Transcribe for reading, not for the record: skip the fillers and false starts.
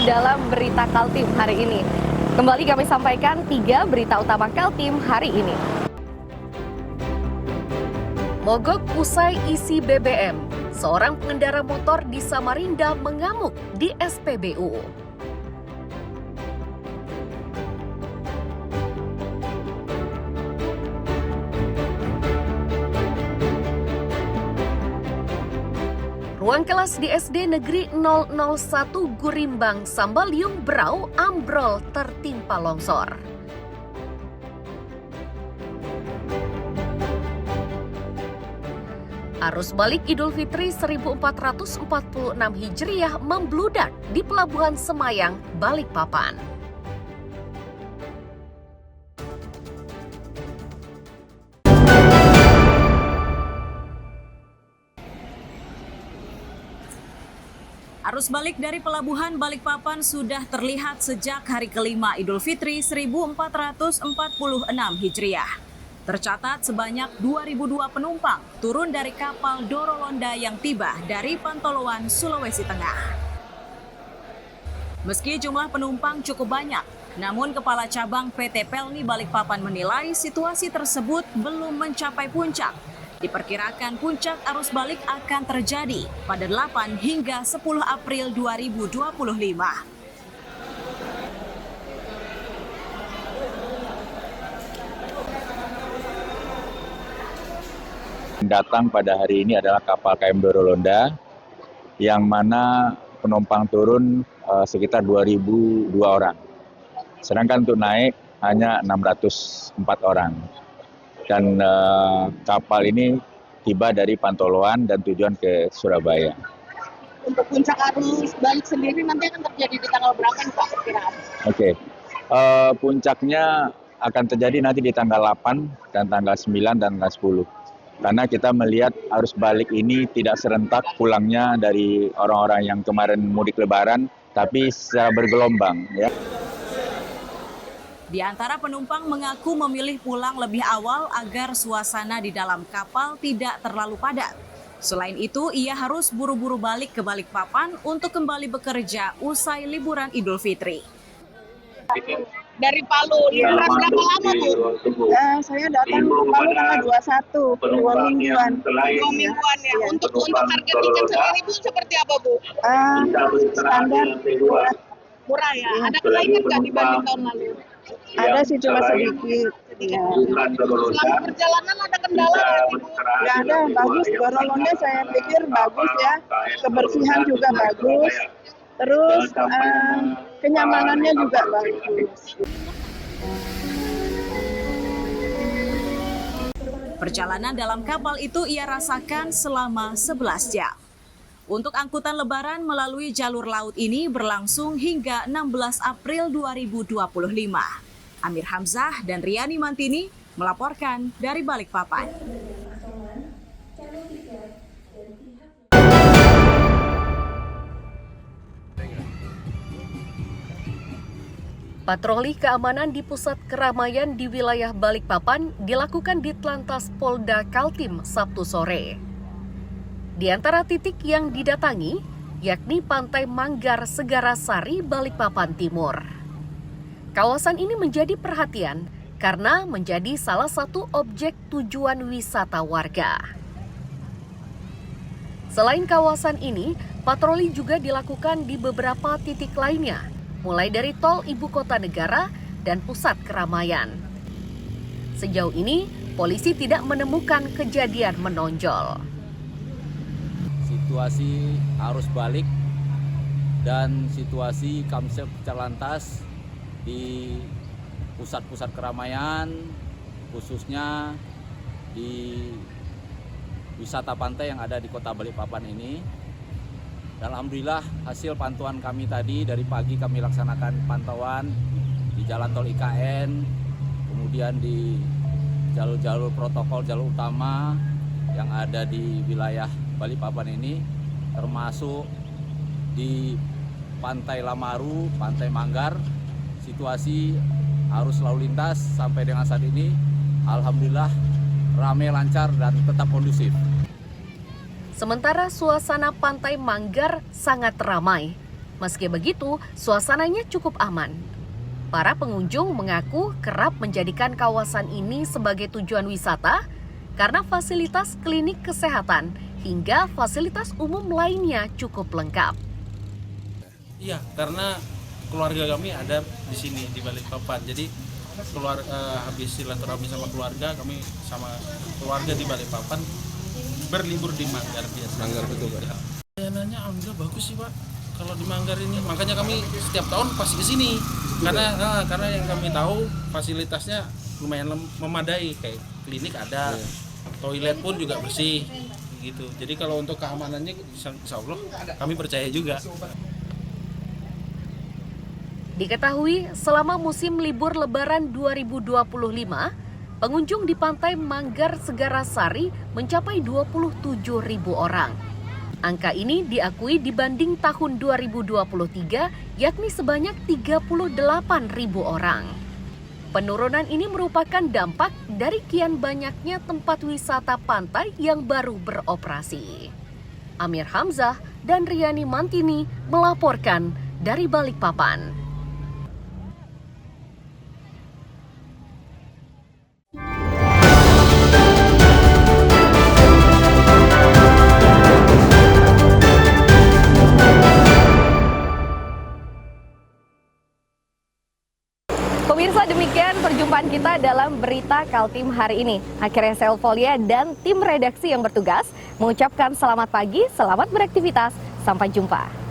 Masih dalam berita Kaltim hari ini. Kembali kami sampaikan 3 berita utama Kaltim hari ini. Mogok usai isi BBM. Seorang pengendara motor di Samarinda mengamuk di SPBU. Ruang kelas di SD Negeri 001 Gurimbang, Sambaliung, Berau ambrol tertimpa longsor. Arus balik Idul Fitri 1446 Hijriah membludak di Pelabuhan Semayang, Balikpapan. Arus balik dari Pelabuhan Balikpapan sudah terlihat sejak hari kelima Idul Fitri 1446 Hijriah. Tercatat sebanyak 2.002 penumpang turun dari kapal Dorolonda yang tiba dari Pantoloan, Sulawesi Tengah. Meski jumlah penumpang cukup banyak, namun Kepala Cabang PT Pelni Balikpapan menilai situasi tersebut belum mencapai puncak. Diperkirakan puncak arus balik akan terjadi pada 8 hingga 10 April 2025. Datang pada hari ini adalah kapal KM Dorolonda, yang mana penumpang turun sekitar 2.002 orang. Sedangkan untuk naik hanya 604 orang. Dan kapal ini tiba dari Pantoloan dan tujuan ke Surabaya. Untuk puncak arus balik sendiri nanti akan terjadi di tanggal berapa nih Pak perkiraan? Oke, puncaknya akan terjadi nanti di tanggal 8 dan tanggal 9 dan tanggal 10. Karena kita melihat arus balik ini tidak serentak pulangnya dari orang-orang yang kemarin mudik lebaran, tapi secara bergelombang, ya. Di antara penumpang mengaku memilih pulang lebih awal agar suasana di dalam kapal tidak terlalu padat. Selain itu, ia harus buru-buru balik ke Balikpapan untuk kembali bekerja usai liburan Idul Fitri. Dari Palu, liburan berapa lama Bu? Saya datang ke Palu tanggal 21, 2 mingguan. 2 mingguan ya. Untuk harga tiket sendiri Bu seperti apa Bu? Standar Murah ya. Ada kenaikan nggak dibanding tahun lalu? ada sih cuma sedikit. Ya. Selama perjalanan ada kendala nggak sih Bu? Nggak ada, bagus. Dorolonda saya pikir bagus ya. Kebersihan juga bagus. Terus kenyamanannya juga bagus. Perjalanan dalam kapal itu ia rasakan selama 11 jam. Untuk angkutan lebaran melalui jalur laut ini berlangsung hingga 16 April 2025. Amir Hamzah dan Riani Mantini melaporkan dari Balikpapan. Patroli keamanan di pusat keramaian di wilayah Balikpapan dilakukan di Telantas Polda Kaltim Sabtu sore. Di antara titik yang didatangi, yakni Pantai Manggar Segarasari, Balikpapan Timur. Kawasan ini menjadi perhatian karena menjadi salah satu objek tujuan wisata warga. Selain kawasan ini, patroli juga dilakukan di beberapa titik lainnya, mulai dari tol ibu kota negara dan pusat keramaian. Sejauh ini, polisi tidak menemukan kejadian menonjol. Situasi arus balik dan situasi Kamsel Telantas di pusat-pusat keramaian, khususnya di wisata pantai yang ada di kota Balikpapan ini. Dan alhamdulillah hasil pantauan kami tadi, dari pagi kami laksanakan pantauan di jalan tol IKN, kemudian di jalur-jalur protokol jalur utama yang ada di wilayah Balikpapan ini, termasuk di Pantai Lamaru, Pantai Manggar. Situasi arus lalu lintas sampai dengan saat ini alhamdulillah ramai, lancar, dan tetap kondusif. Sementara suasana Pantai Manggar sangat ramai. Meski begitu, suasananya cukup aman. Para pengunjung mengaku kerap menjadikan kawasan ini sebagai tujuan wisata karena fasilitas klinik kesehatan hingga fasilitas umum lainnya cukup lengkap. Iya, karena keluarga kami ada di sini di Balikpapan. Jadi habis silaturahmi sama keluarga, kami sama keluarga di Balikpapan berlibur di Manggar biasa. Manggar betul, Pak. Layanannya alhamdulillah bagus sih, Pak. Kalau di Manggar ini, makanya kami setiap tahun pasti ke sini. Karena yang kami tahu fasilitasnya lumayan memadai, kayak klinik ada, toilet pun juga bersih gitu. Jadi kalau untuk keamanannya insya Allah kami percaya juga. Diketahui selama musim libur Lebaran 2025, pengunjung di Pantai Manggar Segarasari mencapai 27.000 orang. Angka ini diakui dibanding tahun 2023, yakni sebanyak 38.000 orang. Penurunan ini merupakan dampak dari kian banyaknya tempat wisata pantai yang baru beroperasi. Amir Hamzah dan Riani Mantini melaporkan dari Balikpapan. Pemirsa, demikian perjumpaan kita dalam berita Kaltim hari ini. Akhirnya saya Elvolia dan tim redaksi yang bertugas mengucapkan selamat pagi, selamat beraktivitas, sampai jumpa.